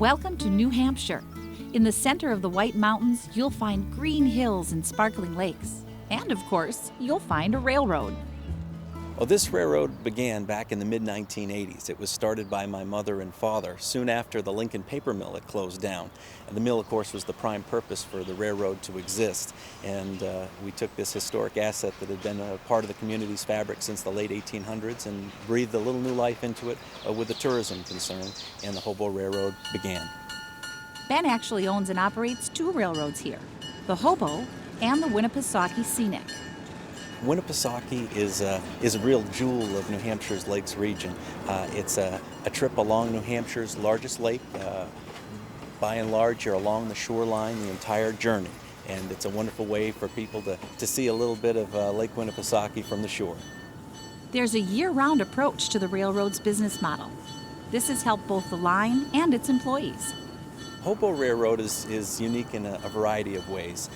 Welcome to New Hampshire. In the center of the White Mountains, you'll find green hills and sparkling lakes. And of course, you'll find a railroad. Well, this railroad began back in the mid-1980s. It was started by my mother and father soon after the Lincoln paper mill had closed down. And the mill, of course, was the prime purpose for the railroad to exist. And we took this historic asset that had been a part of the community's fabric since the late 1800s and breathed a little new life into it with the tourism concern, and the Hobo Railroad began. Ben actually owns and operates two railroads here, the Hobo and the Winnipesaukee Scenic. Winnipesaukee is a real jewel of New Hampshire's lakes region. It's a trip along New Hampshire's largest lake. By and large, you're along the shoreline the entire journey, and it's a wonderful way for people to see a little bit of Lake Winnipesaukee from the shore. There's a year-round approach to the railroad's business model. This has helped both the line and its employees. Hobo Railroad is unique in a variety of ways.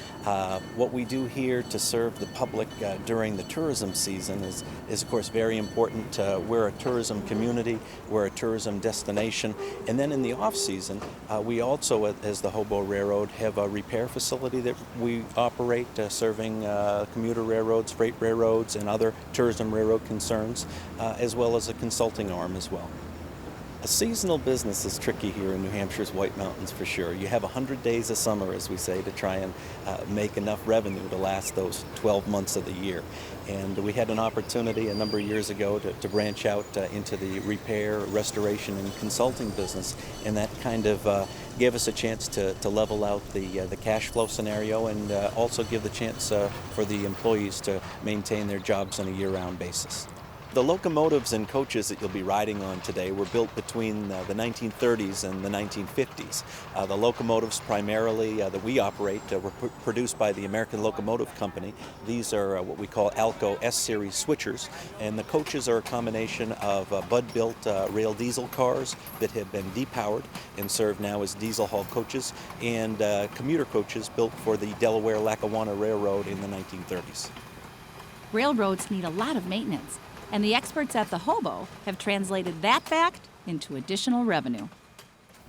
What we do here to serve the public during the tourism season is of course very important. We're a tourism community, we're a tourism destination, and then in the off-season we also, as the Hobo Railroad, have a repair facility that we operate serving commuter railroads, freight railroads, and other tourism railroad concerns, as well as a consulting arm as well. A seasonal business is tricky here in New Hampshire's White Mountains for sure. You have 100 days of summer, as we say, to try and make enough revenue to last those 12 months of the year. And we had an opportunity a number of years ago to branch out into the repair, restoration, and consulting business, and that kind of gave us a chance to level out the cash flow scenario and also give the chance for the employees to maintain their jobs on a year-round basis. The locomotives and coaches that you'll be riding on today were built between the 1930s and the 1950s. The locomotives primarily that we operate were produced by the American Locomotive Company. These are what we call Alco S-Series switchers, and the coaches are a combination of Bud-built rail diesel cars that have been depowered and serve now as diesel haul coaches, and commuter coaches built for the Delaware-Lackawanna Railroad in the 1930s. Railroads need a lot of maintenance, and the experts at the Hobo have translated that fact into additional revenue.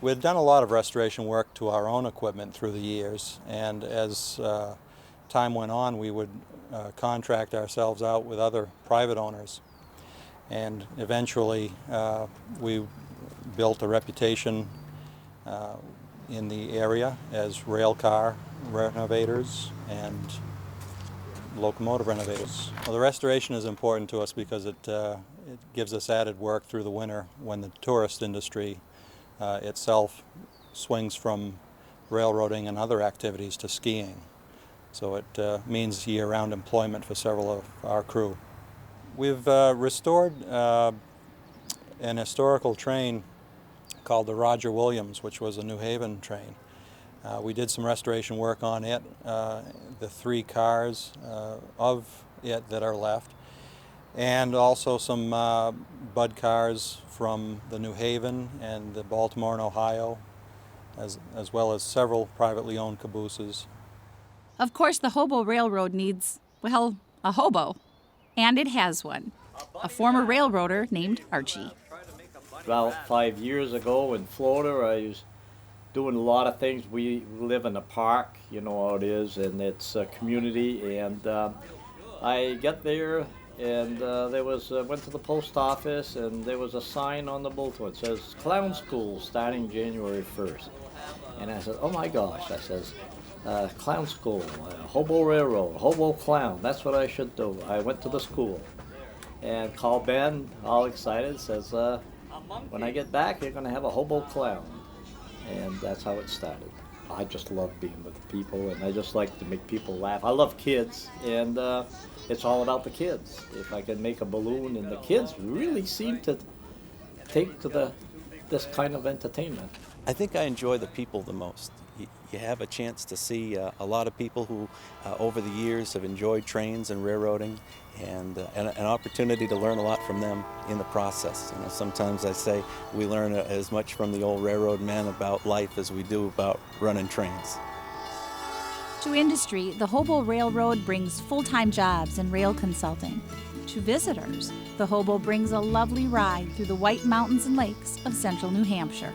We've done a lot of restoration work to our own equipment through the years, and as time went on, we would contract ourselves out with other private owners. And eventually, we built a reputation in the area as rail car renovators and locomotive renovators. Well, the restoration is important to us because it gives us added work through the winter when the tourist industry itself swings from railroading and other activities to skiing. So it means year-round employment for several of our crew. We've restored an historical train called the Roger Williams, which was a New Haven train. We did some restoration work on it, the three cars of it that are left, and also some Bud cars from the New Haven and the Baltimore and Ohio, as well as several privately owned cabooses. Of course, the Hobo Railroad needs, well, a hobo. And it has one, a former railroader named Archie. About 5 years ago in Florida, I was doing a lot of things. We live in a park, you know how it is, and it's a community. And I got there, and there was went to the post office, and there was a sign on the bulletin. It says Clown School starting January 1st. And I said, oh my gosh, I says, Clown School, Hobo Railroad, Hobo Clown, that's what I should do. I went to the school and called Ben, all excited, says, when I get back, you're going to have a Hobo Clown. And that's how it started. I just love being with people, and I just like to make people laugh. I love kids, and it's all about the kids. If I can make a balloon, and the kids really seem to take to this kind of entertainment. I think I enjoy the people the most. You have a chance to see a lot of people who over the years have enjoyed trains and railroading, and an opportunity to learn a lot from them in the process. You know, sometimes I say we learn as much from the old railroad men about life as we do about running trains. To industry, the Hobo Railroad brings full-time jobs in rail consulting. To visitors, the Hobo brings a lovely ride through the White Mountains and lakes of central New Hampshire.